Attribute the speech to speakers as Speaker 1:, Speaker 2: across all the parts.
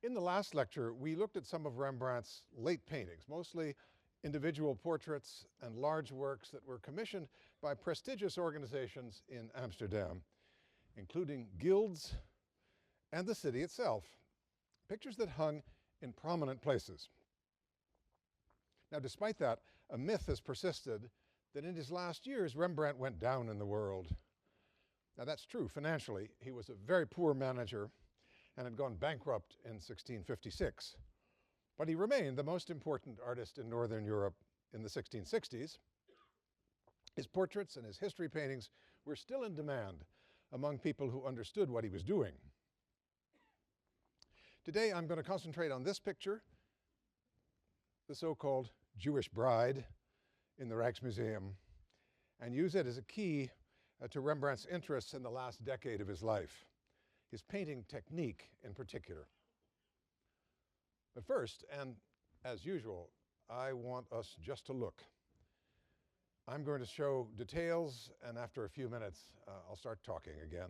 Speaker 1: In the last lecture, we looked at some of Rembrandt's late paintings, mostly individual portraits and large works that were commissioned by prestigious organizations in Amsterdam, including guilds and the city itself, pictures that hung in prominent places. Now, despite that, a myth has persisted that in his last years, Rembrandt went down in the world. Now, that's true financially. He was a very poor manager and had gone bankrupt in 1656. But he remained the most important artist in Northern Europe in the 1660s. His portraits and his history paintings were still in demand among people who understood what he was doing. Today, I'm going to concentrate on this picture, the so-called Jewish Bride in the Rijksmuseum, and use it as a key to Rembrandt's interests in the last decade of his life, his painting technique in particular. But first, and as usual, I want us just to look. I'm going to show details, and after a few minutes, I'll start talking again.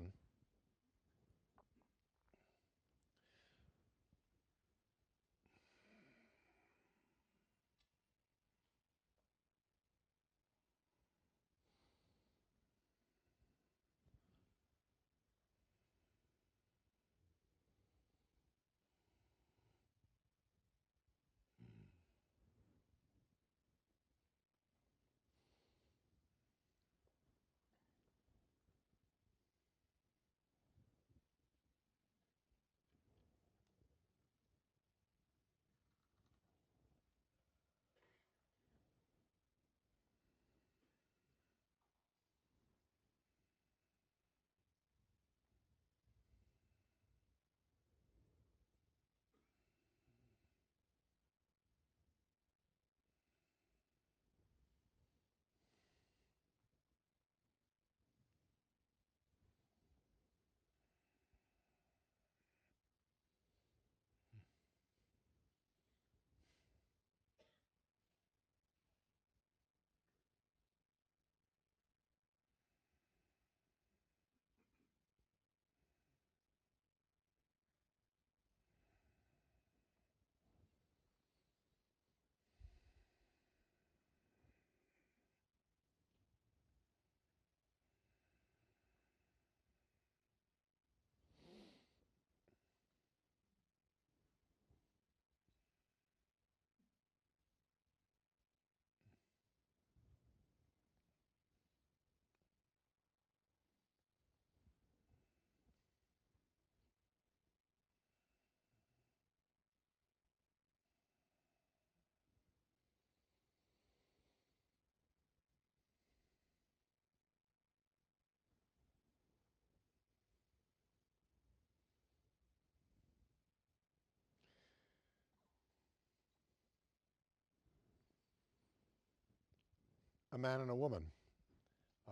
Speaker 1: A man and a woman.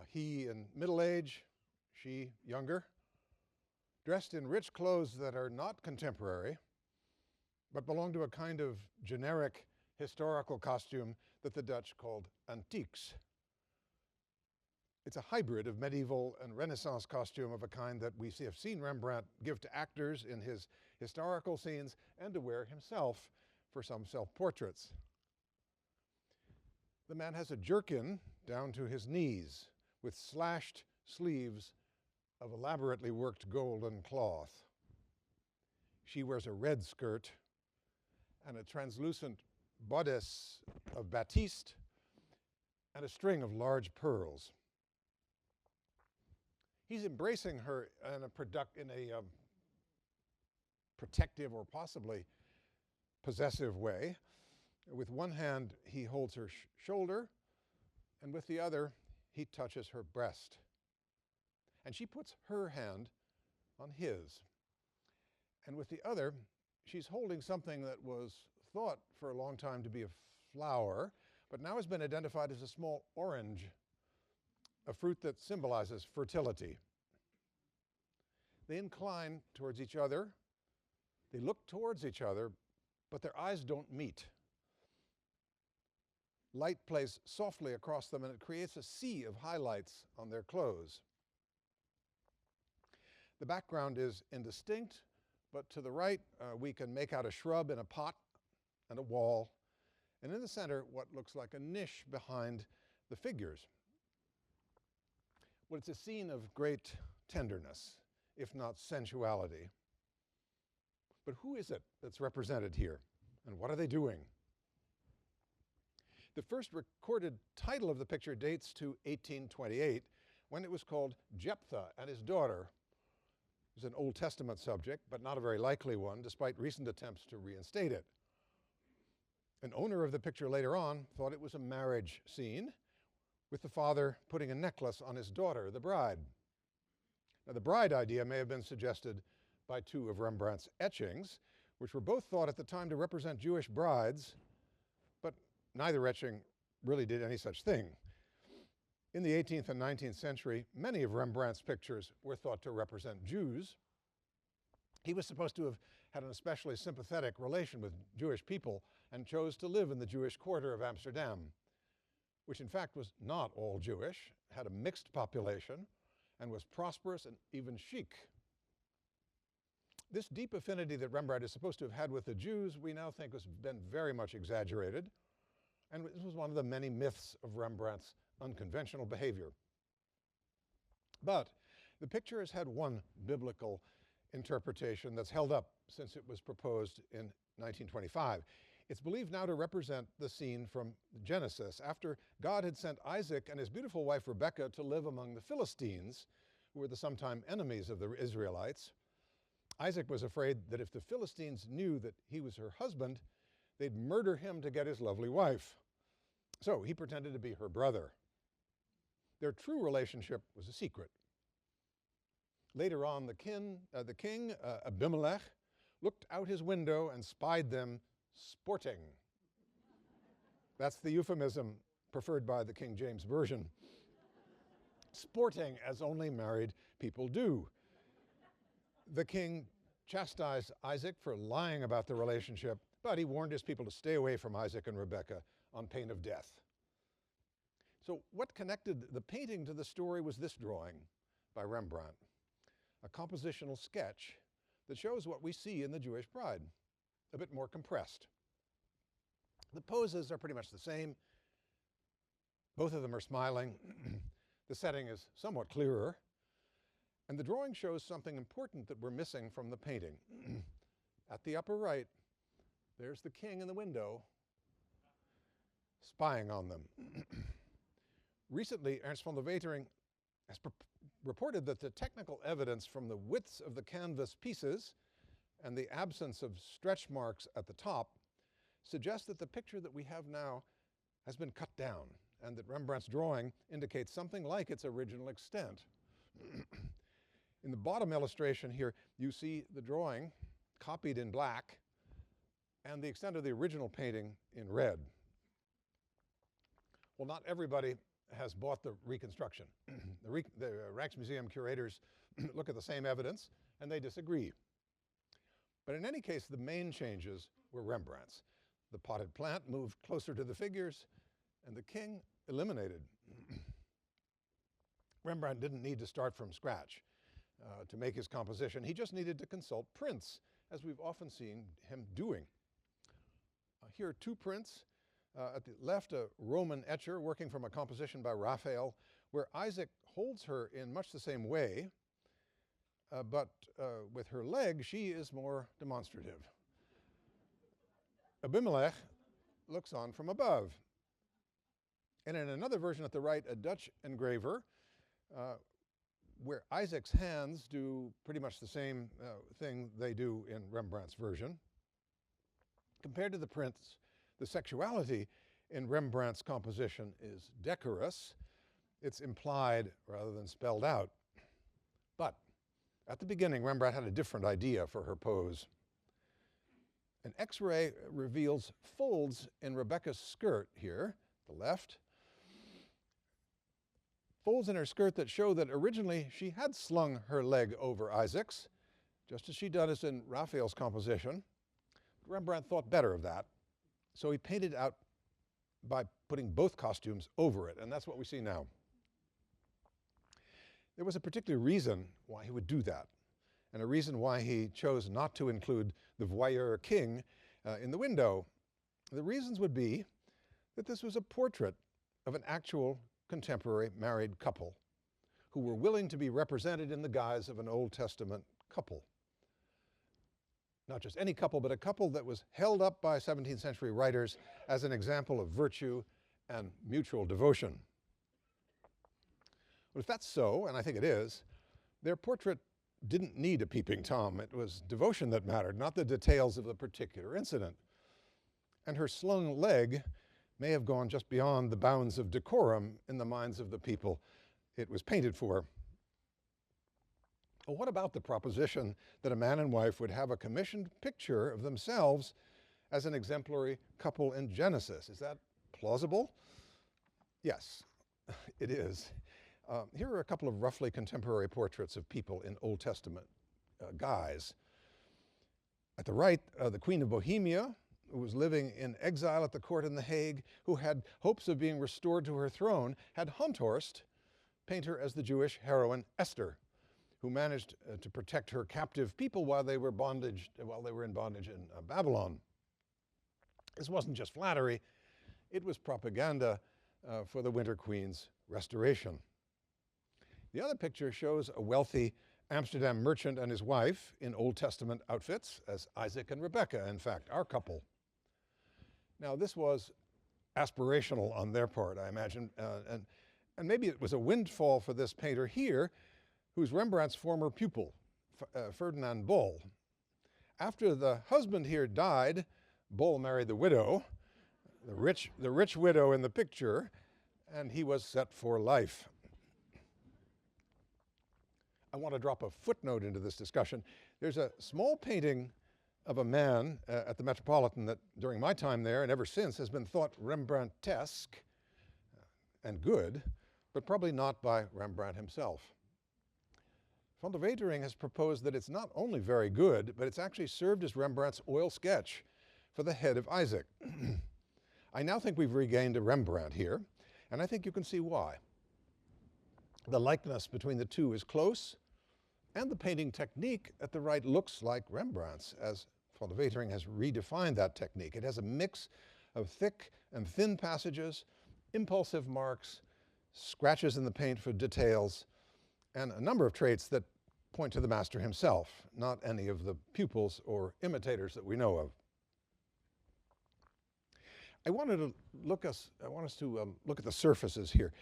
Speaker 1: He in middle age, she younger, dressed in rich clothes that are not contemporary, but belong to a kind of generic historical costume that the Dutch called antiques. It's a hybrid of medieval and Renaissance costume of a kind that we have seen Rembrandt give to actors in his historical scenes and to wear himself for some self-portraits. The man has a jerkin down to his knees with slashed sleeves of elaborately worked golden cloth. She wears a red skirt and a translucent bodice of batiste and a string of large pearls. He's embracing her in a protective or possibly possessive way. With one hand, he holds her shoulder, and with the other, he touches her breast. And she puts her hand on his. And with the other, she's holding something that was thought for a long time to be a flower, but now has been identified as a small orange, a fruit that symbolizes fertility. They incline towards each other. They look towards each other, but their eyes don't meet. Light plays softly across them, and it creates a sea of highlights on their clothes. The background is indistinct, but to the right we can make out a shrub in a pot and a wall, and in the center what looks like a niche behind the figures. Well, it's a scene of great tenderness, if not sensuality. But who is it that's represented here, and what are they doing? The first recorded title of the picture dates to 1828, when it was called Jephthah and His Daughter. It was an Old Testament subject, but not a very likely one, despite recent attempts to reinstate it. An owner of the picture later on thought it was a marriage scene, with the father putting a necklace on his daughter, the bride. Now, the bride idea may have been suggested by two of Rembrandt's etchings, which were both thought at the time to represent Jewish brides, but neither etching really did any such thing. In the 18th and 19th century, many of Rembrandt's pictures were thought to represent Jews. He was supposed to have had an especially sympathetic relation with Jewish people and chose to live in the Jewish quarter of Amsterdam, which in fact was not all Jewish, had a mixed population, and was prosperous and even chic. This deep affinity that Rembrandt is supposed to have had with the Jews, we now think has been very much exaggerated, and this was one of the many myths of Rembrandt's unconventional behavior. But the picture has had one biblical interpretation that's held up since it was proposed in 1925. It's believed now to represent the scene from Genesis, after God had sent Isaac and his beautiful wife Rebekah to live among the Philistines, who were the sometime enemies of the Israelites. Isaac was afraid that if the Philistines knew that he was her husband, they'd murder him to get his lovely wife. So he pretended to be her brother. Their true relationship was a secret. Later on, the king, Abimelech, looked out his window and spied them sporting. That's the euphemism preferred by the King James Version. Sporting as only married people do. The king chastised Isaac for lying about the relationship, but he warned his people to stay away from Isaac and Rebekah on pain of death. So what connected the painting to the story was this drawing by Rembrandt, a compositional sketch that shows what we see in the Jewish bride, a bit more compressed. The poses are pretty much the same. Both of them are smiling. The setting is somewhat clearer. And the drawing shows something important that we're missing from the painting. At the upper right, there's the king in the window, spying on them. Recently, Ernst von der Wetering has reported that the technical evidence from the widths of the canvas pieces and the absence of stretch marks at the top suggests that the picture that we have now has been cut down, and that Rembrandt's drawing indicates something like its original extent. In the bottom illustration here, you see the drawing copied in black and the extent of the original painting in red. Well, not everybody has bought the reconstruction. The Rijksmuseum curators look at the same evidence and they disagree. But in any case, the main changes were Rembrandt's. The potted plant moved closer to the figures and the king eliminated. Rembrandt didn't need to start from scratch to make his composition. He just needed to consult prints, as we've often seen him doing. Here are two prints. At the left, a Roman etcher working from a composition by Raphael, where Isaac holds her in much the same way, but with her leg, she is more demonstrative. Abimelech looks on from above. And in another version at the right, a Dutch engraver, where Isaac's hands do pretty much the same thing they do in Rembrandt's version. Compared to the prints, the sexuality in Rembrandt's composition is decorous. It's implied rather than spelled out. But at the beginning, Rembrandt had a different idea for her pose. An X-ray reveals folds in Rebekah's skirt here, the left. Folds in her skirt that show that originally she had slung her leg over Isaac's, just as she does in Raphael's composition. Rembrandt thought better of that, so he painted out by putting both costumes over it, and that's what we see now. There was a particular reason why he would do that, and a reason why he chose not to include the voyeur king in the window. The reasons would be that this was a portrait of an actual contemporary married couple who were willing to be represented in the guise of an Old Testament couple. Not just any couple, but a couple that was held up by 17th century writers as an example of virtue and mutual devotion. Well, if that's so, and I think it is, their portrait didn't need a peeping Tom. It was devotion that mattered, not the details of the particular incident. And her slung leg may have gone just beyond the bounds of decorum in the minds of the people it was painted for. Well, what about the proposition that a man and wife would have a commissioned picture of themselves as an exemplary couple in Genesis? Is that plausible? Yes, it is. Here are a couple of roughly contemporary portraits of people in Old Testament guise. At the right, the Queen of Bohemia, who was living in exile at the court in The Hague, who had hopes of being restored to her throne, had Honthorst paint her as the Jewish heroine Esther, who managed to protect her captive people while they were in bondage in Babylon. This wasn't just flattery, it was propaganda for the Winter Queen's restoration. The other picture shows a wealthy Amsterdam merchant and his wife in Old Testament outfits as Isaac and Rebekah, in fact, our couple. Now, this was aspirational on their part, I imagine, and maybe it was a windfall for this painter here, who's Rembrandt's former pupil, Ferdinand Bol. After the husband here died, Bol married the widow, the rich widow in the picture, and he was set for life. I want to drop a footnote into this discussion. There's a small painting of a man at the Metropolitan that during my time there and ever since has been thought Rembrandtesque and good, but probably not by Rembrandt himself. Van de Wetering has proposed that it's not only very good, but it's actually served as Rembrandt's oil sketch for the head of Isaac. I now think we've regained a Rembrandt here, and I think you can see why. The likeness between the two is close, and the painting technique at the right looks like Rembrandt's, as Van de Wetering has redefined that technique. It has a mix of thick and thin passages, impulsive marks, scratches in the paint for details, and a number of traits that point to the master himself, not any of the pupils or imitators that we know of. I want us to look at the surfaces here.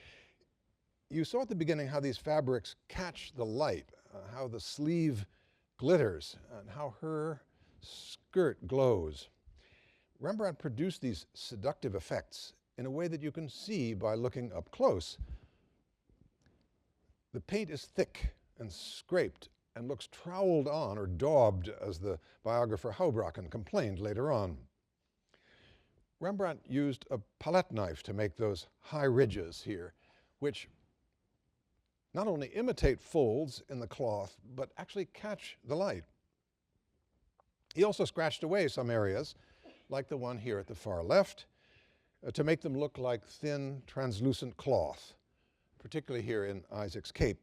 Speaker 1: You saw at the beginning how these fabrics catch the light, how the sleeve glitters, and how her skirt glows. Rembrandt produced these seductive effects in a way that you can see by looking up close. The paint is thick and scraped and looks troweled on or daubed, as the biographer Houbraken complained later on. Rembrandt used a palette knife to make those high ridges here, which not only imitate folds in the cloth, but actually catch the light. He also scratched away some areas, like the one here at the far left, to make them look like thin, translucent cloth, particularly here in Isaac's cape.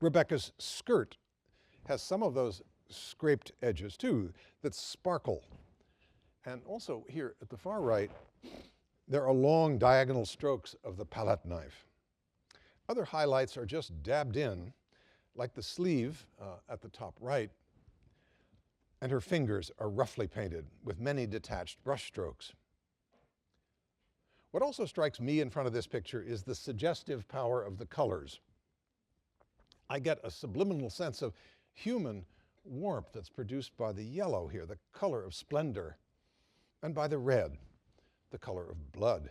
Speaker 1: Rebecca's skirt has some of those scraped edges too, that sparkle. And also here at the far right, there are long diagonal strokes of the palette knife. Other highlights are just dabbed in, like the sleeve at the top right, and her fingers are roughly painted with many detached brush strokes. What also strikes me in front of this picture is the suggestive power of the colors. I get a subliminal sense of human warmth that's produced by the yellow here, the color of splendor, and by the red, the color of blood.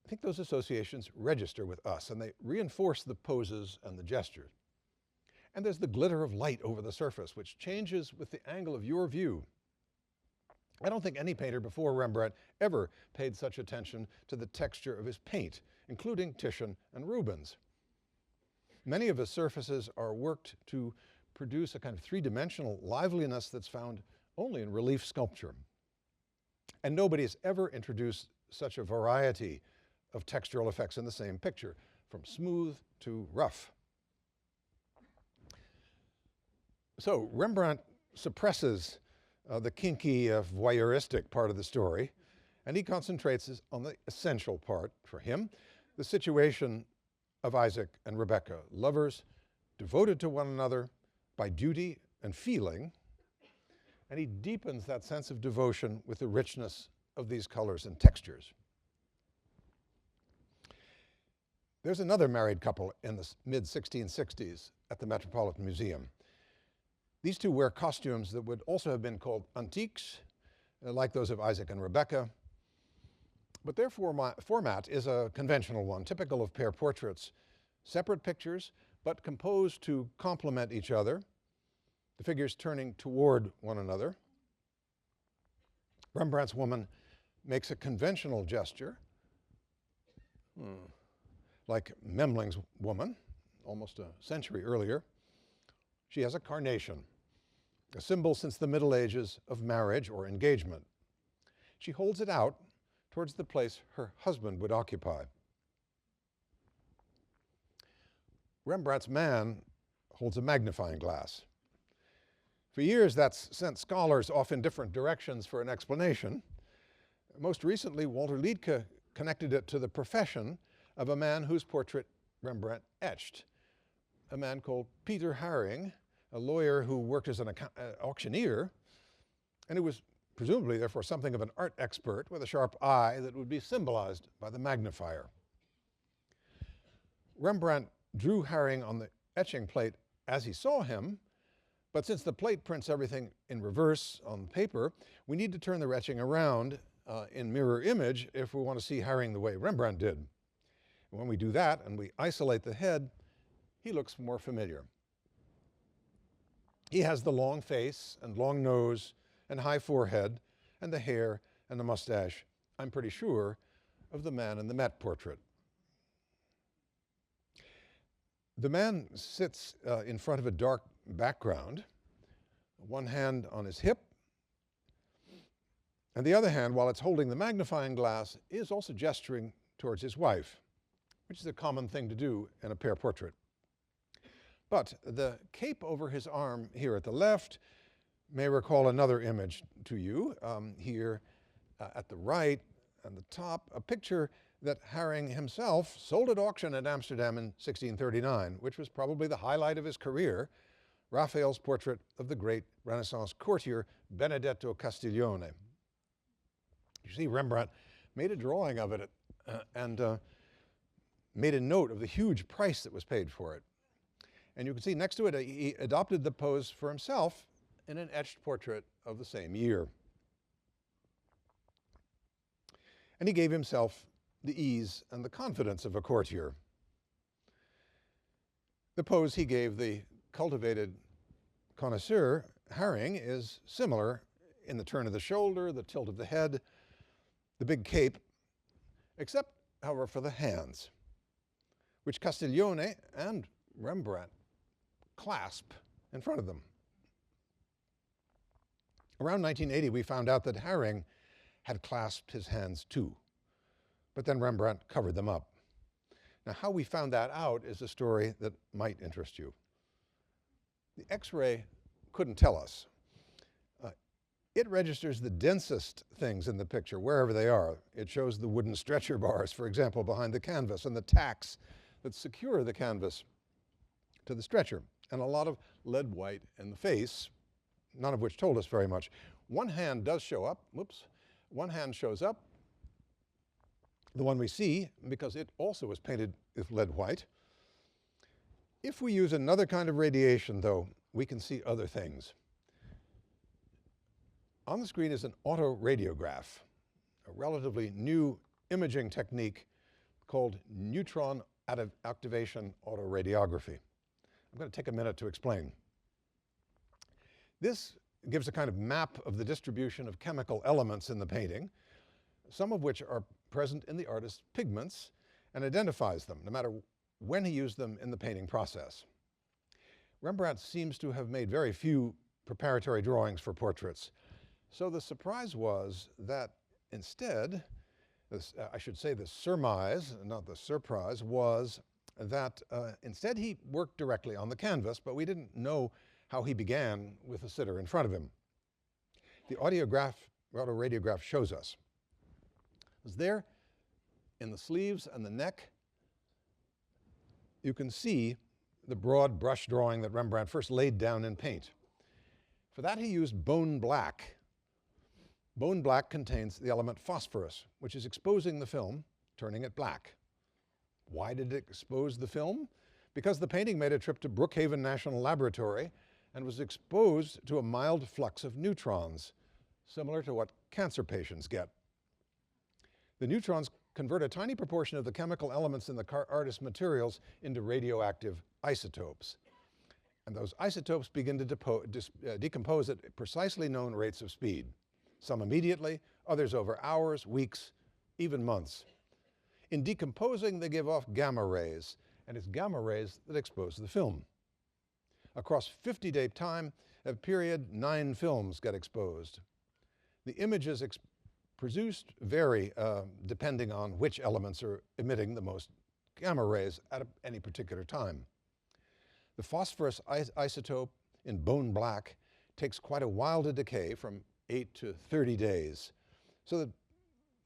Speaker 1: I think those associations register with us, and they reinforce the poses and the gestures. And there's the glitter of light over the surface, which changes with the angle of your view. I don't think any painter before Rembrandt ever paid such attention to the texture of his paint, including Titian and Rubens. Many of his surfaces are worked to produce a kind of three-dimensional liveliness that's found only in relief sculpture. And nobody has ever introduced such a variety of textural effects in the same picture, from smooth to rough. So Rembrandt suppresses the kinky, voyeuristic part of the story, and he concentrates on the essential part for him, the situation of Isaac and Rebekah, lovers devoted to one another by duty and feeling, and he deepens that sense of devotion with the richness of these colors and textures. There's another married couple in the mid-1660s at the Metropolitan Museum. These two wear costumes that would also have been called antiques, like those of Isaac and Rebekah. But their format is a conventional one, typical of pair portraits. Separate pictures, but composed to complement each other, the figures turning toward one another. Rembrandt's woman makes a conventional gesture, like Memling's woman, almost a century earlier. She has a carnation, a symbol since the Middle Ages of marriage or engagement. She holds it out towards the place her husband would occupy. Rembrandt's man holds a magnifying glass. For years, that's sent scholars off in different directions for an explanation. Most recently, Walter Liedtke connected it to the profession of a man whose portrait Rembrandt etched, a man called Peter Haring, a lawyer who worked as an auctioneer, and who was presumably, therefore, something of an art expert with a sharp eye that would be symbolized by the magnifier. Rembrandt drew Haring on the etching plate as he saw him, but since the plate prints everything in reverse on paper, we need to turn the etching around in mirror image if we want to see Haring the way Rembrandt did. And when we do that and we isolate the head, he looks more familiar. He has the long face and long nose and high forehead and the hair and the mustache, I'm pretty sure, of the man in the Met portrait. The man sits in front of a dark background, one hand on his hip, and the other hand, while it's holding the magnifying glass, is also gesturing towards his wife, which is a common thing to do in a pair portrait. But the cape over his arm here at the left may recall another image to you. Here at the right and the top, a picture that Haring himself sold at auction at Amsterdam in 1639, which was probably the highlight of his career, Raphael's portrait of the great Renaissance courtier Benedetto Castiglione. You see, Rembrandt made a drawing of it and made a note of the huge price that was paid for it. And you can see next to it, he adopted the pose for himself in an etched portrait of the same year. And he gave himself the ease and the confidence of a courtier. The pose he gave the cultivated connoisseur, Haring, is similar in the turn of the shoulder, the tilt of the head, the big cape, except, however, for the hands, which Castiglione and Rembrandt clasp in front of them. Around 1980, we found out that Haring had clasped his hands too, but then Rembrandt covered them up. Now, how we found that out is a story that might interest you. The X-ray couldn't tell us. It registers the densest things in the picture, wherever they are. It shows the wooden stretcher bars, for example, behind the canvas, and the tacks that secure the canvas to the stretcher, and a lot of lead white in the face, none of which told us very much. One hand does show up. Whoops. One hand shows up, the one we see, because it also was painted with lead white. If we use another kind of radiation, though, we can see other things. On the screen is an autoradiograph, a relatively new imaging technique called neutron activation autoradiography. I'm going to take a minute to explain. This gives a kind of map of the distribution of chemical elements in the painting, some of which are present in the artist's pigments, and identifies them, no matter when he used them in the painting process. Rembrandt seems to have made very few preparatory drawings for portraits, so the surprise was that instead, I should say the surmise, not the surprise, was that instead he worked directly on the canvas, but we didn't know how he began with the sitter in front of him. The autoradiograph shows us. It was there in the sleeves and the neck. You can see the broad brush drawing that Rembrandt first laid down in paint. For that he used bone black. Bone black contains the element phosphorus, which is exposing the film, turning it black. Why did it expose the film? Because the painting made a trip to Brookhaven National Laboratory and was exposed to a mild flux of neutrons, similar to what cancer patients get. The neutrons convert a tiny proportion of the chemical elements in the artist's materials into radioactive isotopes. And those isotopes begin to decompose at precisely known rates of speed, some immediately, others over hours, weeks, even months. In decomposing, they give off gamma rays, and it's gamma rays that expose the film. Across 50-day time period, 9 films get exposed. The images produced vary depending on which elements are emitting the most gamma rays at any particular time. The phosphorus isotope in bone black takes quite a while to decay, from 8 to 30 days. So that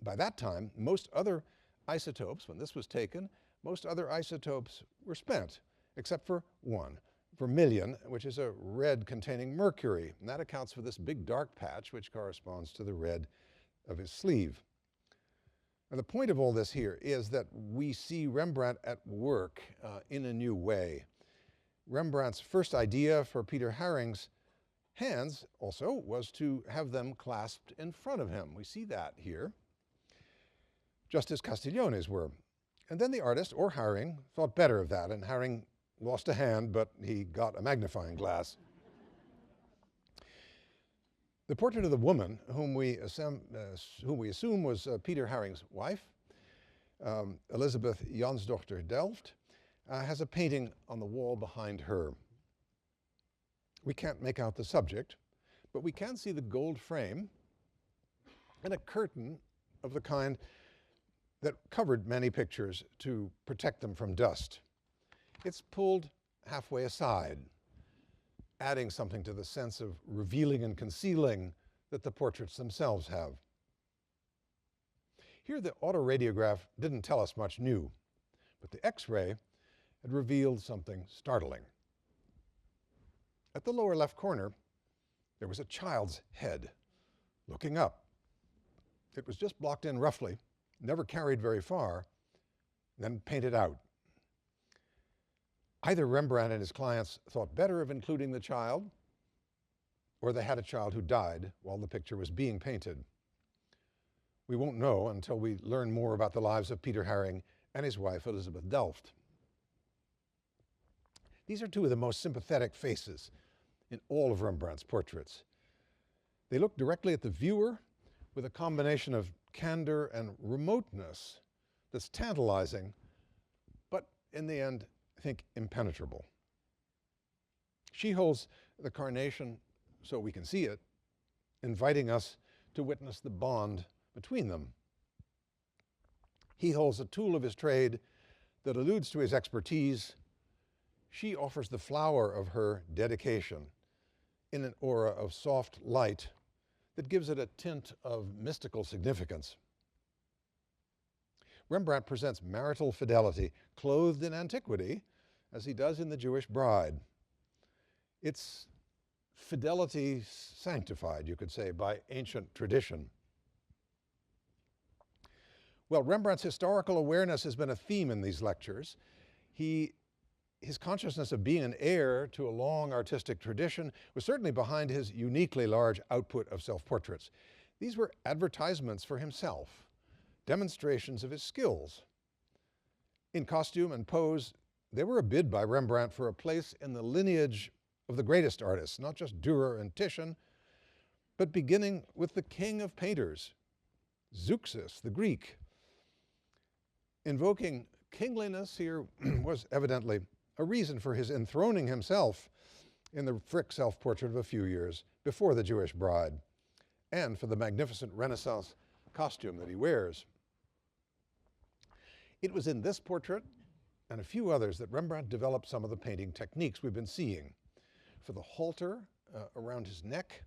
Speaker 1: by that time, most other isotopes, when this was taken, most other isotopes were spent, except for one, vermilion, which is a red containing mercury. And that accounts for this big dark patch, which corresponds to the red of his sleeve. And the point of all this here is that we see Rembrandt at work in a new way. Rembrandt's first idea for Peter Haring's hands also was to have them clasped in front of him. We see that here, just as Castiglione's were. And then the artist, or Haring, thought better of that, and Haring lost a hand, but he got a magnifying glass. The portrait of the woman, whom we assume was Peter Haring's wife, Elizabeth Jansdochter Delft, has a painting on the wall behind her. We can't make out the subject, but we can see the gold frame and a curtain of the kind that covered many pictures to protect them from dust. It's pulled halfway aside, adding something to the sense of revealing and concealing that the portraits themselves have. Here the autoradiograph didn't tell us much new, but the X-ray had revealed something startling. At the lower left corner, there was a child's head looking up. It was just blocked in roughly, never carried very far, then painted out. Either Rembrandt and his clients thought better of including the child, or they had a child who died while the picture was being painted. We won't know until we learn more about the lives of Peter Haring and his wife, Elizabeth Delft. These are two of the most sympathetic faces in all of Rembrandt's portraits. They look directly at the viewer with a combination of candor and remoteness that's tantalizing, but in the end, I think, impenetrable. She holds the carnation so we can see it, inviting us to witness the bond between them. He holds a tool of his trade that alludes to his expertise. She offers the flower of her dedication in an aura of soft light that gives it a tint of mystical significance. Rembrandt presents marital fidelity clothed in antiquity, as he does in The Jewish Bride. It's fidelity sanctified, you could say, by ancient tradition. Well, Rembrandt's historical awareness has been a theme in these lectures. His consciousness of being an heir to a long artistic tradition was certainly behind his uniquely large output of self-portraits. These were advertisements for himself, demonstrations of his skills. In costume and pose, they were a bid by Rembrandt for a place in the lineage of the greatest artists, not just Dürer and Titian, but beginning with the king of painters, Zeuxis, the Greek. Invoking kingliness here was evidently a reason for his enthroning himself in the Frick self-portrait of a few years before The Jewish Bride, and for the magnificent Renaissance costume that he wears. It was in this portrait and a few others that Rembrandt developed some of the painting techniques we've been seeing. for the halter around his neck.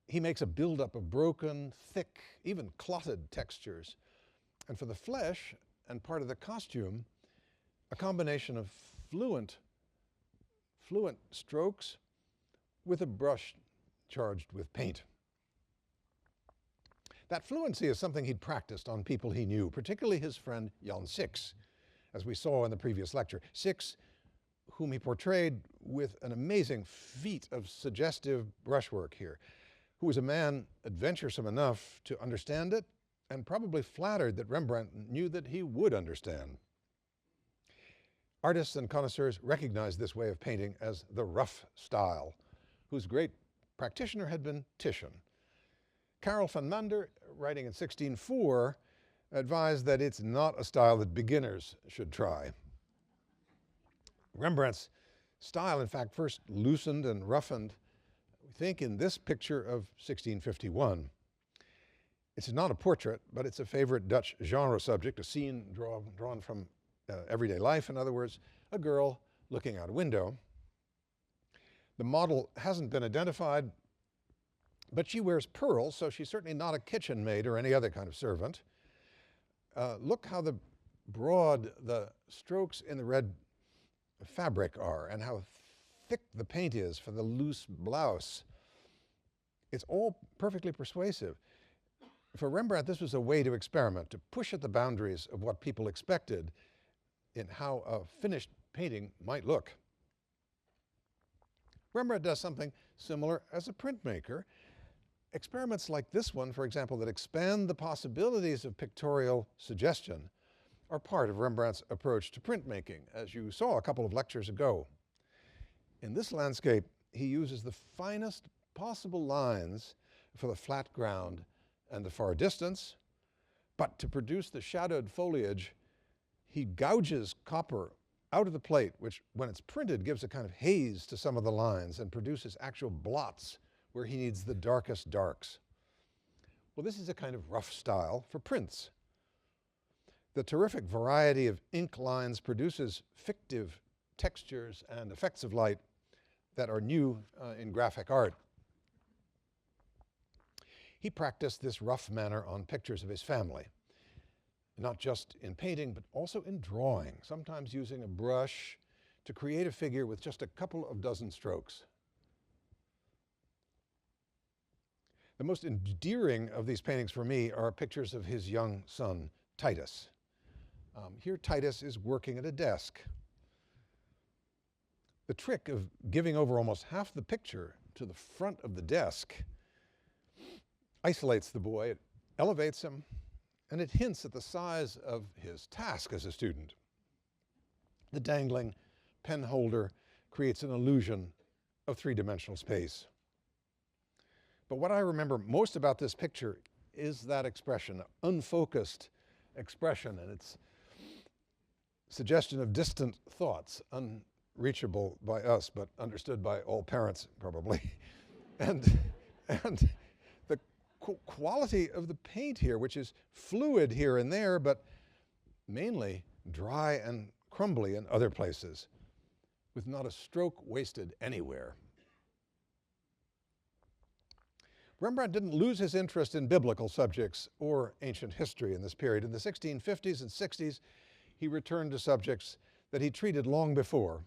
Speaker 1: He makes a buildup of broken, thick, even clotted textures. And for the flesh and part of the costume, a combination of fluent strokes with a brush charged with paint. That fluency is something he'd practiced on people he knew, particularly his friend Jan Six, as we saw in the previous lecture. Six, whom he portrayed with an amazing feat of suggestive brushwork here, who was a man adventuresome enough to understand it and probably flattered that Rembrandt knew that he would understand. Artists and connoisseurs recognized this way of painting as the rough style, whose great practitioner had been Titian. Karel van Mander, writing in 1604, advised that it's not a style that beginners should try. Rembrandt's style, in fact, first loosened and roughened, we think, in this picture of 1651. It's not a portrait, but it's a favorite Dutch genre subject, a scene drawn from everyday life. In other words, a girl looking out a window. The model hasn't been identified, but she wears pearls, so she's certainly not a kitchen maid or any other kind of servant. Look how broad the strokes in the red fabric are and how thick the paint is for the loose blouse. It's all perfectly persuasive. For Rembrandt, this was a way to experiment, to push at the boundaries of what people expected in how a finished painting might look. Rembrandt does something similar as a printmaker. Experiments like this one, for example, that expand the possibilities of pictorial suggestion are part of Rembrandt's approach to printmaking, as you saw a couple of lectures ago. In this landscape, he uses the finest possible lines for the flat ground and the far distance, but to produce the shadowed foliage, he gouges copper out of the plate, which, when it's printed, gives a kind of haze to some of the lines and produces actual blots where he needs the darkest darks. Well, this is a kind of rough style for prints. The terrific variety of ink lines produces fictive textures and effects of light that are new in graphic art. He practiced this rough manner on pictures of his family, not just in painting, but also in drawing, sometimes using a brush to create a figure with just a couple of dozen strokes. The most endearing of these paintings for me are pictures of his young son, Titus. Here Titus is working at a desk. The trick of giving over almost half the picture to the front of the desk isolates the boy, it elevates him, and it hints at the size of his task as a student. The dangling pen holder creates an illusion of three-dimensional space. But what I remember most about this picture is that expression, unfocused expression, and its suggestion of distant thoughts, unreachable by us, but understood by all parents, probably. and the quality of the paint here, which is fluid here and there, but mainly dry and crumbly in other places, with not a stroke wasted anywhere. Rembrandt didn't lose his interest in biblical subjects or ancient history in this period. In the 1650s and 60s, he returned to subjects that he treated long before,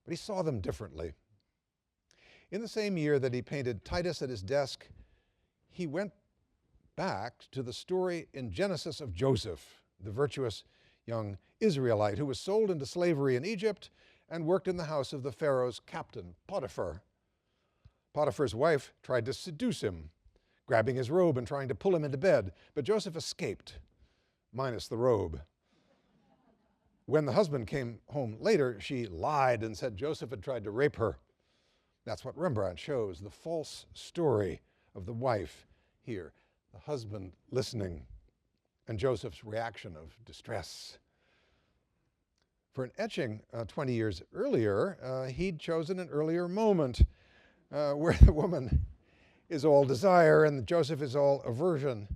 Speaker 1: but he saw them differently. In the same year that he painted Titus at his desk, he went back to the story in Genesis of Joseph, the virtuous young Israelite who was sold into slavery in Egypt and worked in the house of the Pharaoh's captain, Potiphar. Potiphar's wife tried to seduce him, grabbing his robe and trying to pull him into bed, but Joseph escaped, minus the robe. When the husband came home later, she lied and said Joseph had tried to rape her. That's what Rembrandt shows, the false story of the wife here, the husband listening, and Joseph's reaction of distress. For an etching 20 years earlier, he'd chosen an earlier moment where the woman is all desire and Joseph is all aversion.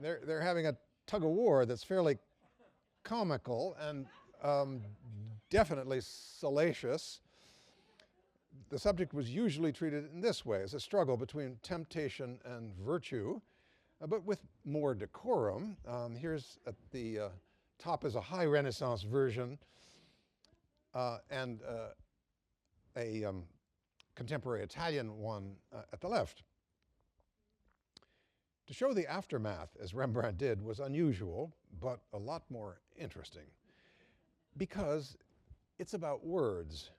Speaker 1: They're having a tug of war that's fairly comical and definitely salacious. The subject was usually treated in this way, as a struggle between temptation and virtue, but with more decorum. Here's at the top is a high Renaissance version and a contemporary Italian one at the left. To show the aftermath, as Rembrandt did, was unusual, but a lot more interesting, because it's about words,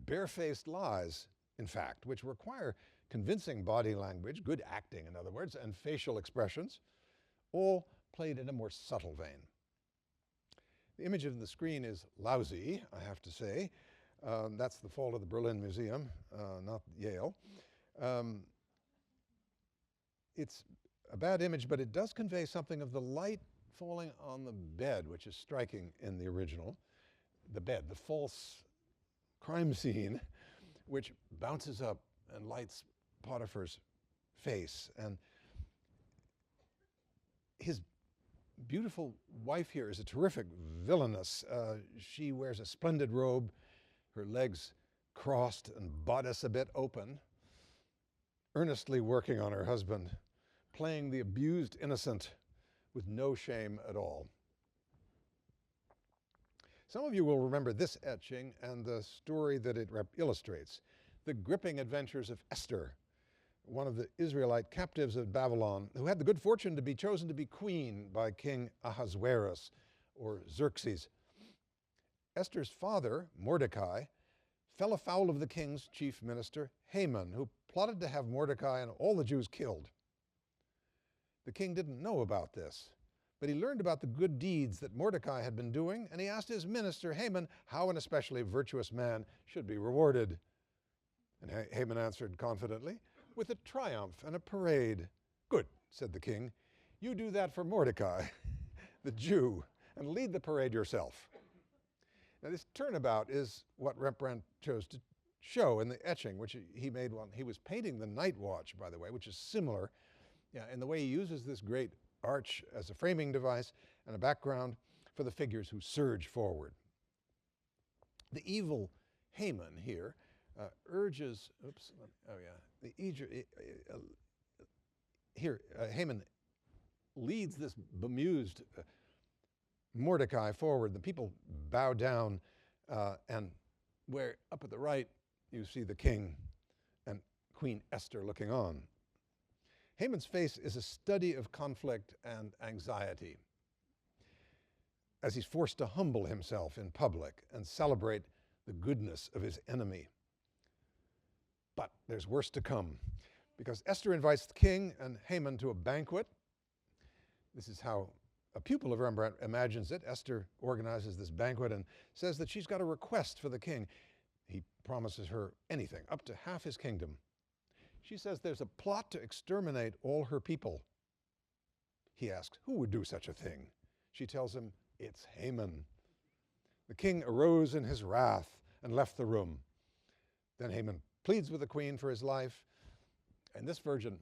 Speaker 1: barefaced lies, in fact, which require convincing body language, good acting, in other words, and facial expressions, all played in a more subtle vein. The image of the screen is lousy, I have to say. That's the fault of the Berlin Museum, not Yale. It's a bad image, but it does convey something of the light falling on the bed, which is striking in the original. The bed, the false crime scene, which bounces up and lights Potiphar's face. And his beautiful wife here is a terrific villainess. She wears a splendid robe, her legs crossed and bodice a bit open, earnestly working on her husband, playing the abused innocent with no shame at all. Some of you will remember this etching and the story that it illustrates, the gripping adventures of Esther, one of the Israelite captives of Babylon, who had the good fortune to be chosen to be queen by King Ahasuerus, or Xerxes. Esther's father, Mordecai, fell afoul of the king's chief minister, Haman, who plotted to have Mordecai and all the Jews killed. The king didn't know about this, but he learned about the good deeds that Mordecai had been doing, and he asked his minister, Haman, how an especially virtuous man should be rewarded. And Haman answered confidently, with a triumph and a parade. Good, said the king. You do that for Mordecai, the Jew, and lead the parade yourself. Now this turnabout is what Rembrandt chose to show in the etching, which he made when he was painting the Night Watch, by the way, which is similar in the way he uses this great arch as a framing device and a background for the figures who surge forward. The evil Haman here urges, Haman leads this bemused Mordecai forward. The people bow down, and where up at the right you see the king and Queen Esther looking on. Haman's face is a study of conflict and anxiety as he's forced to humble himself in public and celebrate the goodness of his enemy. But there's worse to come, because Esther invites the king and Haman to a banquet. This is how a pupil of Rembrandt imagines it. Esther organizes this banquet and says that she's got a request for the king. He promises her anything, up to half his kingdom. She says there's a plot to exterminate all her people. He asks, who would do such a thing? She tells him, it's Haman. The king arose in his wrath and left the room. Then Haman pleads with the queen for his life. In this version,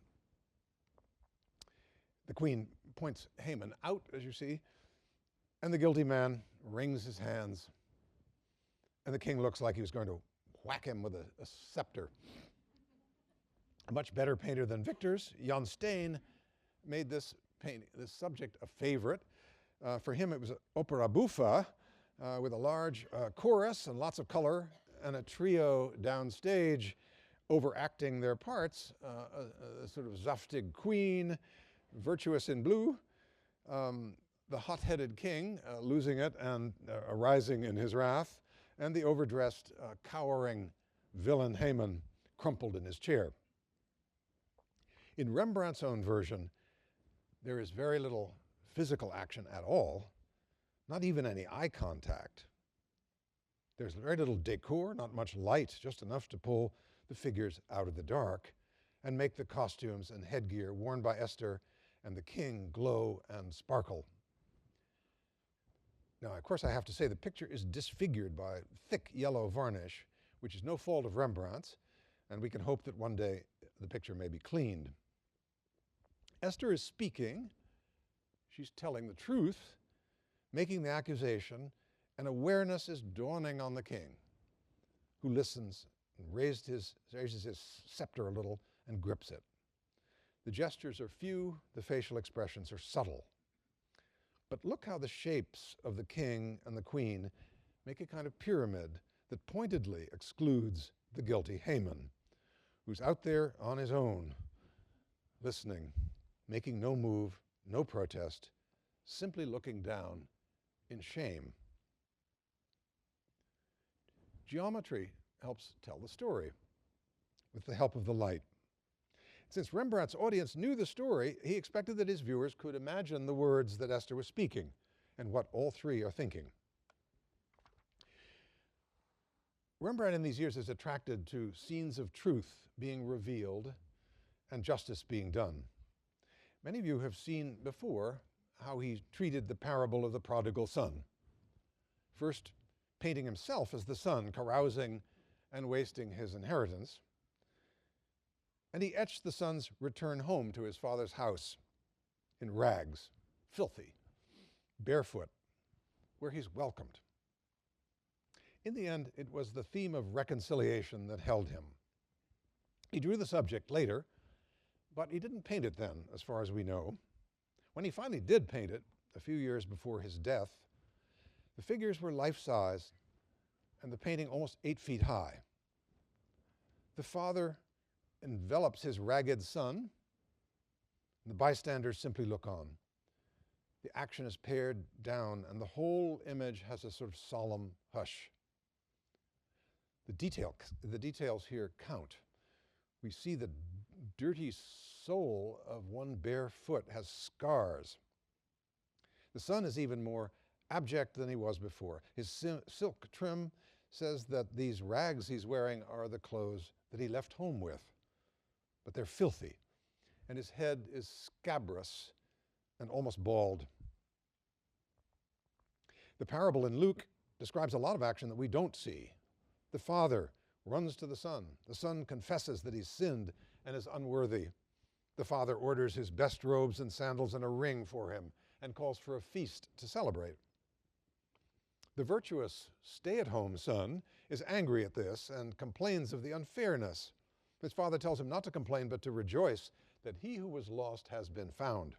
Speaker 1: the queen points Haman out, as you see, and the guilty man wrings his hands, and the king looks like he was going to whack him with a scepter. A much better painter than Victor's, Jan Steen, made this subject a favorite. For him, it was an opera buffa with a large chorus and lots of color, and a trio downstage overacting their parts, a sort of zaftig queen, virtuous in blue, the hot-headed king losing it and arising in his wrath, and the overdressed, cowering villain Haman crumpled in his chair. In Rembrandt's own version, there is very little physical action at all, not even any eye contact. There's very little decor, not much light, just enough to pull the figures out of the dark and make the costumes and headgear worn by Esther and the king glow and sparkle. Now, of course, I have to say the picture is disfigured by thick yellow varnish, which is no fault of Rembrandt's, and we can hope that one day the picture may be cleaned. Esther is speaking, she's telling the truth, making the accusation, and awareness is dawning on the king, who listens and raises his scepter a little and grips it. The gestures are few, the facial expressions are subtle. But look how the shapes of the king and the queen make a kind of pyramid that pointedly excludes the guilty Haman, who's out there on his own, listening, making no move, no protest, simply looking down in shame. Geometry helps tell the story with the help of the light. Since Rembrandt's audience knew the story, he expected that his viewers could imagine the words that Esther was speaking and what all three are thinking. Rembrandt in these years is attracted to scenes of truth being revealed and justice being done. Many of you have seen before how he treated the parable of the prodigal son, first painting himself as the son carousing and wasting his inheritance. And he etched the son's return home to his father's house in rags, filthy, barefoot, where he's welcomed. In the end, it was the theme of reconciliation that held him. He drew the subject later, but he didn't paint it then, as far as we know. When he finally did paint it, a few years before his death, the figures were life-size and the painting almost 8 feet high. The father envelops his ragged son, and the bystanders simply look on. The action is pared down, and the whole image has a sort of solemn hush. The details here count. We see the dirty sole of one bare foot has scars. The son is even more abject than he was before. His silk trim says that these rags he's wearing are the clothes that he left home with, but they're filthy, and his head is scabrous and almost bald. The parable in Luke describes a lot of action that we don't see. The father runs to the son confesses that he's sinned and is unworthy. The father orders his best robes and sandals and a ring for him and calls for a feast to celebrate. The virtuous stay-at-home son is angry at this and complains of the unfairness. His father tells him not to complain, but to rejoice that he who was lost has been found.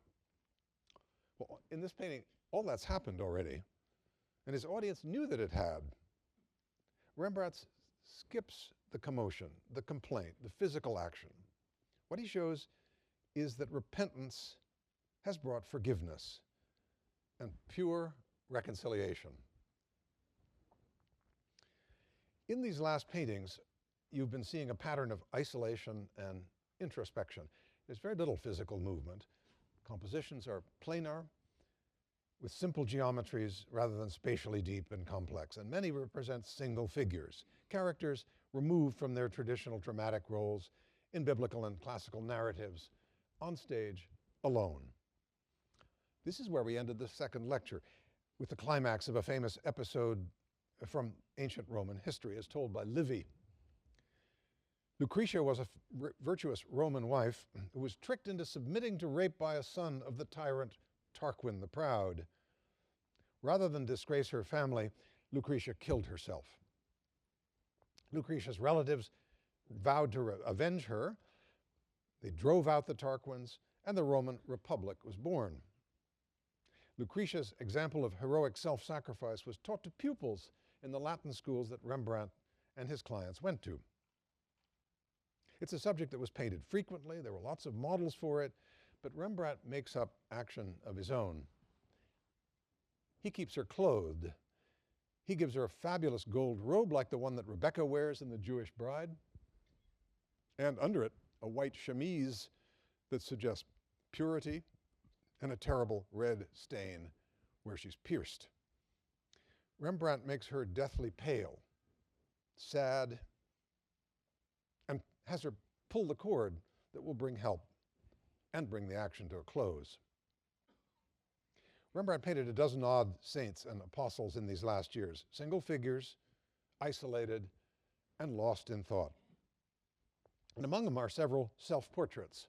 Speaker 1: Well, in this painting, all that's happened already, and his audience knew that it had. Rembrandt skips the commotion, the complaint, the physical action. What he shows is that repentance has brought forgiveness and pure reconciliation. In these last paintings, you've been seeing a pattern of isolation and introspection. There's very little physical movement. Compositions are planar, with simple geometries rather than spatially deep and complex, and many represent single figures, characters removed from their traditional dramatic roles in biblical and classical narratives, on stage, alone. This is where we ended the second lecture, with the climax of a famous episode from ancient Roman history, as told by Livy. Lucretia was a virtuous Roman wife who was tricked into submitting to rape by a son of the tyrant Tarquin the Proud. Rather than disgrace her family, Lucretia killed herself. Lucretia's relatives vowed to avenge her. They drove out the Tarquins, and the Roman Republic was born. Lucretia's example of heroic self-sacrifice was taught to pupils in the Latin schools that Rembrandt and his clients went to. It's a subject that was painted frequently. There were lots of models for it, but Rembrandt makes up action of his own. He keeps her clothed. He gives her a fabulous gold robe like the one that Rebecca wears in The Jewish Bride, and under it, a white chemise that suggests purity and a terrible red stain where she's pierced. Rembrandt makes her deathly pale, sad, and has her pull the cord that will bring help and bring the action to a close. Rembrandt painted a dozen odd saints and apostles in these last years, single figures, isolated, and lost in thought. And among them are several self-portraits,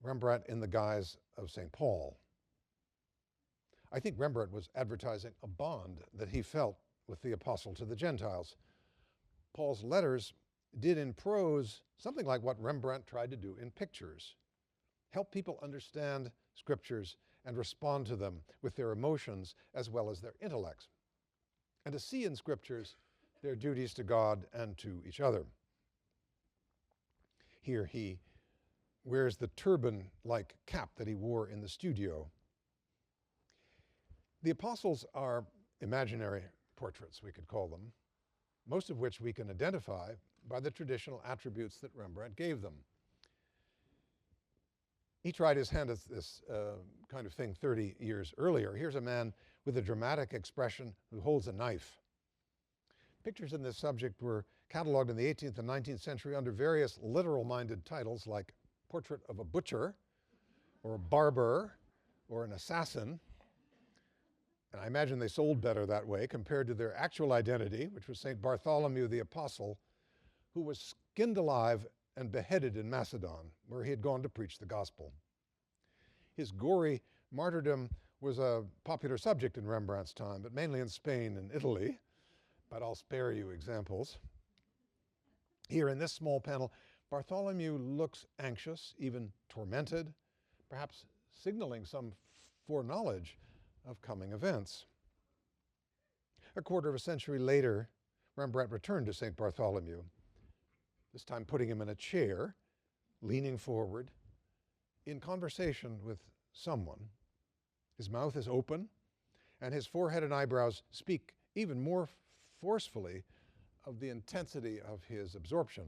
Speaker 1: Rembrandt in the guise of St. Paul. I think Rembrandt was advertising a bond that he felt with the apostle to the Gentiles. Paul's letters did in prose something like what Rembrandt tried to do in pictures. Help people understand scriptures and respond to them with their emotions as well as their intellects, and to see in scriptures their duties to God and to each other. Here he wears the turban-like cap that he wore in the studio. The apostles are imaginary portraits, we could call them, most of which we can identify by the traditional attributes that Rembrandt gave them. He tried his hand at this kind of thing 30 years earlier. Here's a man with a dramatic expression who holds a knife. Pictures in this subject were cataloged in the 18th and 19th century under various literal-minded titles like Portrait of a Butcher, or a Barber, or an Assassin. And I imagine they sold better that way compared to their actual identity, which was St. Bartholomew the Apostle, who was skinned alive and beheaded in Macedon, where he had gone to preach the gospel. His gory martyrdom was a popular subject in Rembrandt's time, but mainly in Spain and Italy, but I'll spare you examples. Here in this small panel, Bartholomew looks anxious, even tormented, perhaps signaling some foreknowledge of coming events. A quarter of a century later, Rembrandt returned to St. Bartholomew, this time putting him in a chair, leaning forward, in conversation with someone. His mouth is open, and his forehead and eyebrows speak even more forcefully of the intensity of his absorption.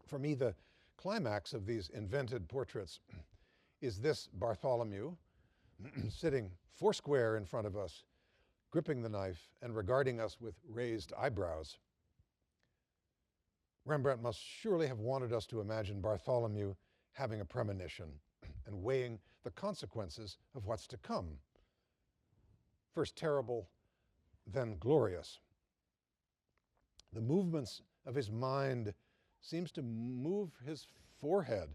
Speaker 1: For me, the climax of these invented portraits is this Bartholomew sitting foursquare in front of us, gripping the knife and regarding us with raised eyebrows. Rembrandt must surely have wanted us to imagine Bartholomew having a premonition and weighing the consequences of what's to come. First terrible, then glorious. The movements of his mind seems to move his forehead,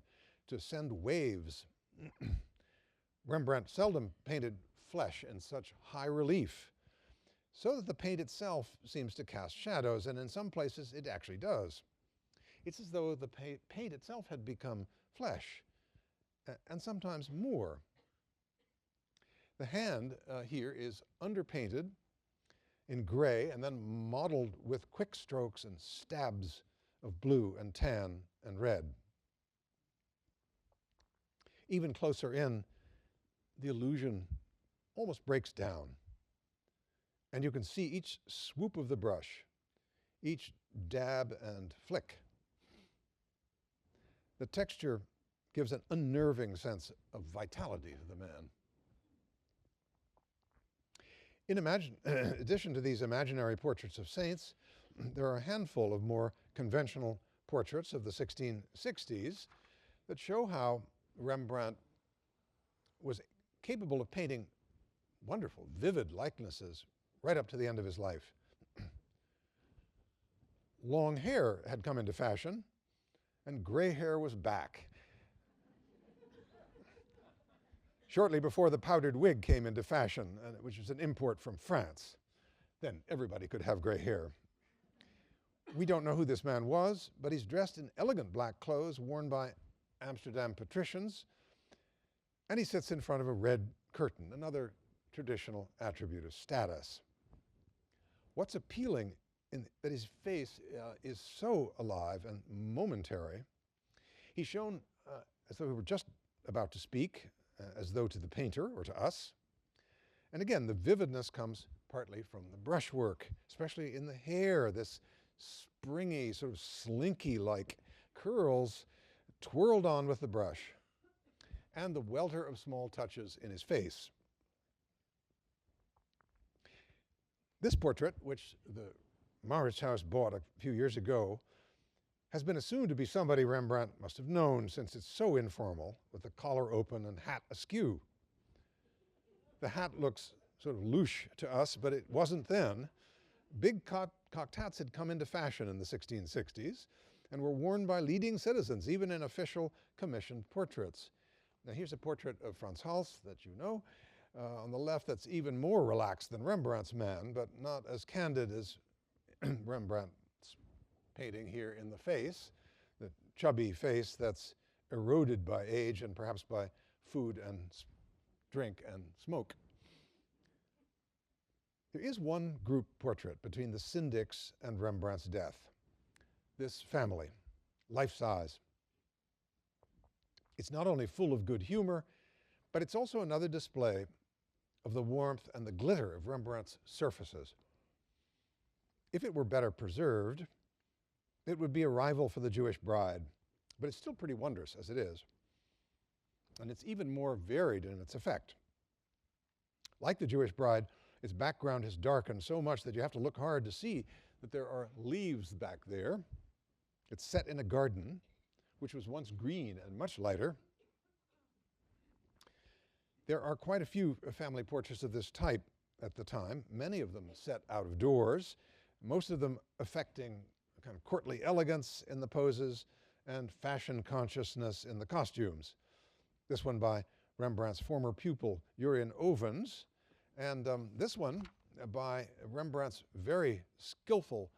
Speaker 1: to send waves. Rembrandt seldom painted flesh in such high relief, so that the paint itself seems to cast shadows, and in some places it actually does. It's as though the paint itself had become flesh, and sometimes more. The hand here is underpainted in gray and then modeled with quick strokes and stabs of blue and tan and red. Even closer in, the illusion almost breaks down, and you can see each swoop of the brush, each dab and flick. The texture gives an unnerving sense of vitality to the man. In addition to these imaginary portraits of saints, there are a handful of more conventional portraits of the 1660s that show how Rembrandt was capable of painting wonderful, vivid likenesses right up to the end of his life. Long hair had come into fashion, and gray hair was back. Shortly before the powdered wig came into fashion, which was an import from France. Then everybody could have gray hair. We don't know who this man was, but he's dressed in elegant black clothes worn by Amsterdam patricians, and he sits in front of a red curtain, another traditional attribute of status. What's appealing in that his face is so alive and momentary. He's shown as though he were just about to speak, as though to the painter or to us. And again, the vividness comes partly from the brushwork, especially in the hair, this springy, sort of slinky-like curls twirled on with the brush, and the welter of small touches in his face. This portrait, which the Mauritshuis bought a few years ago, has been assumed to be somebody Rembrandt must have known, since it's so informal, with the collar open and hat askew. The hat looks sort of louche to us, but it wasn't then. Big cocked hats had come into fashion in the 1660s and were worn by leading citizens, even in official commissioned portraits. Now here's a portrait of Frans Hals that you know, on the left that's even more relaxed than Rembrandt's man, but not as candid as Rembrandt's painting here in the face, the chubby face that's eroded by age and perhaps by food and drink and smoke. There is one group portrait between the Syndics and Rembrandt's death. This family, life-size. It's not only full of good humor, but it's also another display of the warmth and the glitter of Rembrandt's surfaces. If it were better preserved, it would be a rival for the Jewish Bride, but it's still pretty wondrous as it is. And it's even more varied in its effect. Like the Jewish Bride, its background has darkened so much that you have to look hard to see that there are leaves back there. It's set in a garden, which was once green and much lighter. There are quite a few family portraits of this type at the time, many of them set out of doors, most of them affecting a kind of courtly elegance in the poses and fashion consciousness in the costumes. This one by Rembrandt's former pupil, Jurjen Ovens, and this one by Rembrandt's very skillful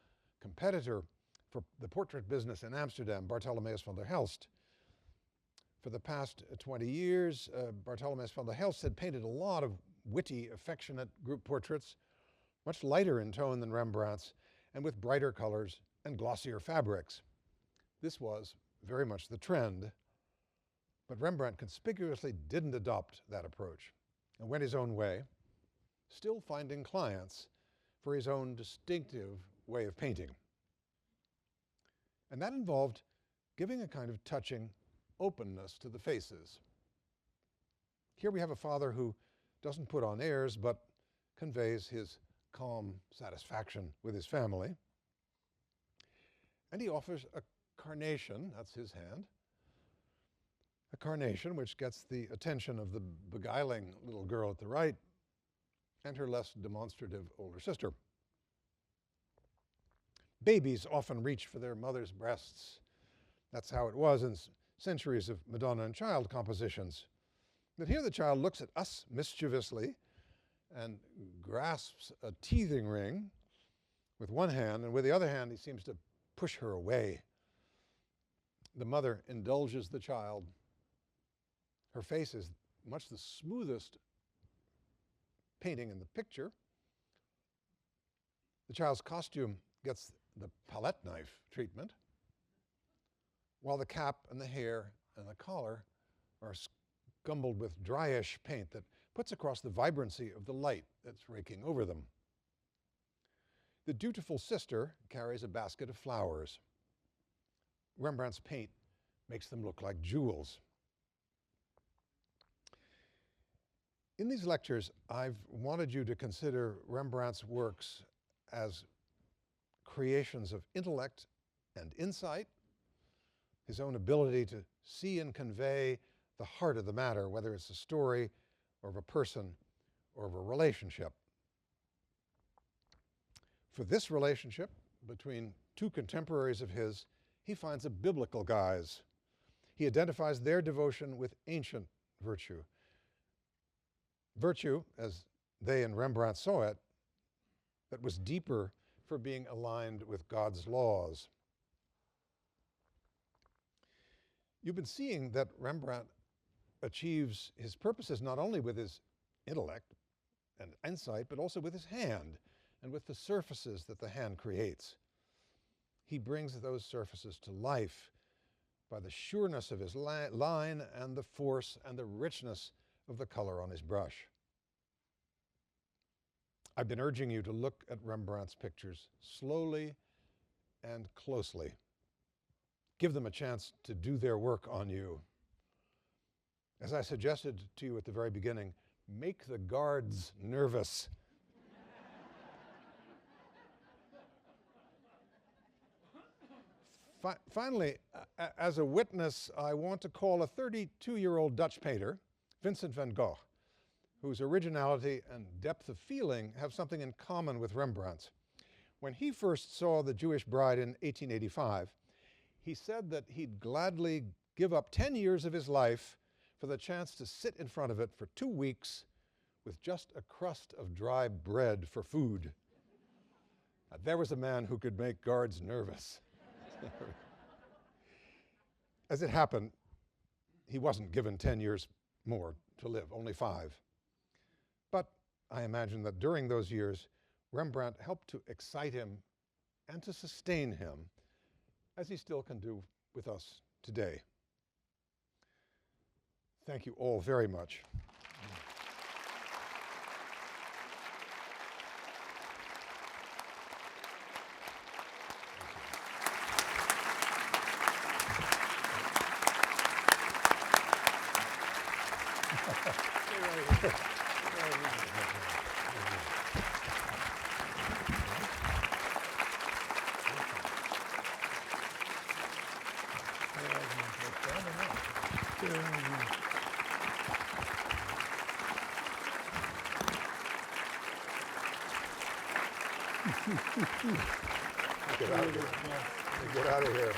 Speaker 1: competitor for the portrait business in Amsterdam, Bartholomeus van der Helst. For the past 20 years, Bartholomeus van der Helst had painted a lot of witty, affectionate group portraits, much lighter in tone than Rembrandt's, and with brighter colors and glossier fabrics. This was very much the trend, but Rembrandt conspicuously didn't adopt that approach and went his own way, still finding clients for his own distinctive way of painting. And that involved giving a kind of touching openness to the faces. Here we have a father who doesn't put on airs, but conveys his calm satisfaction with his family. And he offers a carnation, that's his hand, a carnation which gets the attention of the beguiling little girl at the right and her less demonstrative older sister. Babies often reach for their mother's breasts. That's how it was in centuries of Madonna and Child compositions. But here the child looks at us mischievously and grasps a teething ring with one hand, and with the other hand he seems to push her away. The mother indulges the child. Her face is much the smoothest painting in the picture. The child's costume gets the palette knife treatment, while the cap and the hair and the collar are scumbled with dryish paint that puts across the vibrancy of the light that's raking over them. The dutiful sister carries a basket of flowers. Rembrandt's paint makes them look like jewels. In these lectures, I've wanted you to consider Rembrandt's works as creations of intellect and insight, his own ability to see and convey the heart of the matter, whether it's a story or of a person or of a relationship. For this relationship between two contemporaries of his, he finds a biblical guise. He identifies their devotion with ancient virtue. Virtue, as they and Rembrandt saw it, that was deeper for being aligned with God's laws. You've been seeing that Rembrandt achieves his purposes not only with his intellect and insight, but also with his hand and with the surfaces that the hand creates. He brings those surfaces to life by the sureness of his line and the force and the richness of the color on his brush. I've been urging you to look at Rembrandt's pictures slowly and closely. Give them a chance to do their work on you. As I suggested to you at the very beginning, make the guards nervous. Finally, as a witness, I want to call a 32-year-old Dutch painter, Vincent van Gogh, whose originality and depth of feeling have something in common with Rembrandt's. When he first saw The Jewish Bride in 1885, he said that he'd gladly give up 10 years of his life for the chance to sit in front of it for 2 weeks with just a crust of dry bread for food. There was a man who could make guards nervous. As it happened, he wasn't given 10 years more to live, only 5. But I imagine that during those years, Rembrandt helped to excite him and to sustain him, as he still can do with us today. Thank you all very much. Get out of here. Get out of here.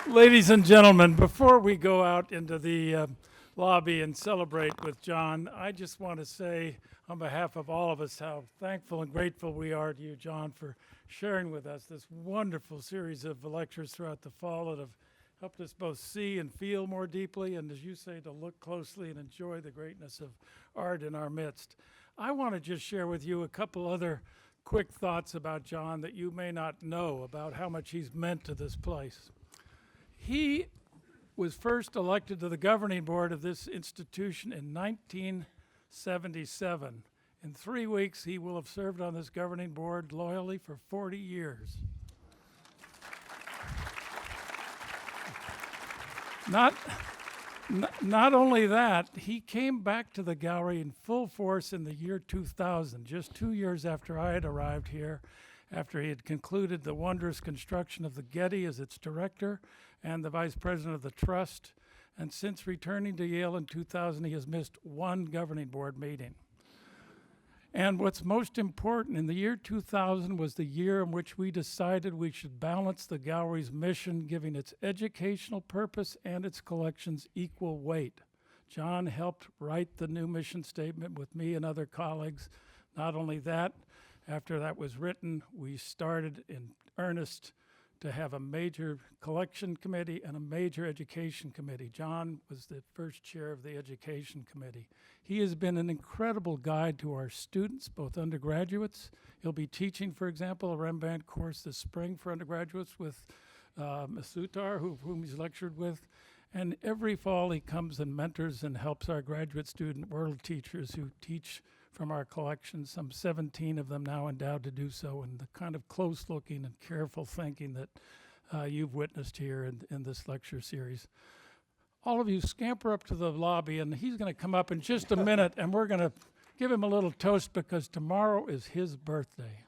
Speaker 2: Ladies and gentlemen, before we go out into the lobby and celebrate with John, I just want to say on behalf of all of us how thankful and grateful we are to you, John, for sharing with us this wonderful series of lectures throughout the fall that have helped us both see and feel more deeply, and as you say, to look closely and enjoy the greatness of art in our midst. I want to just share with you a couple other quick thoughts about John that you may not know about how much he's meant to this place. He was first elected to the governing board of this institution in 1977. In 3 weeks, he will have served on this governing board loyally for 40 years. Not only that, he came back to the gallery in full force in the year 2000, just 2 years after I had arrived here, after he had concluded the wondrous construction of the Getty as its director and the vice president of the trust. And since returning to Yale in 2000, he has missed one governing board meeting. And what's most important, in the year 2000 was the year in which we decided we should balance the gallery's mission, giving its educational purpose and its collections equal weight. John helped write the new mission statement with me and other colleagues. Not only that, after that was written, we started in earnest to have a major collection committee and a major education committee. John was the first chair of the education committee. He has been an incredible guide to our students, both undergraduates. He'll be teaching, for example, a Rembrandt course this spring for undergraduates with Ms. Sutar, whom he's lectured with. And every fall he comes and mentors and helps our graduate student world teachers who teach from our collection, some 17 of them now endowed to do so, and the kind of close looking and careful thinking that you've witnessed here in this lecture series. All of you scamper up to the lobby, and he's going to come up in just a minute, and we're going to give him a little toast because tomorrow is his birthday.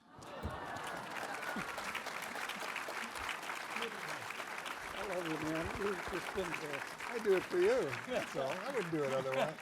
Speaker 3: I love you, man. You've just been there.
Speaker 1: I do it for you. That's all. I wouldn't do it otherwise.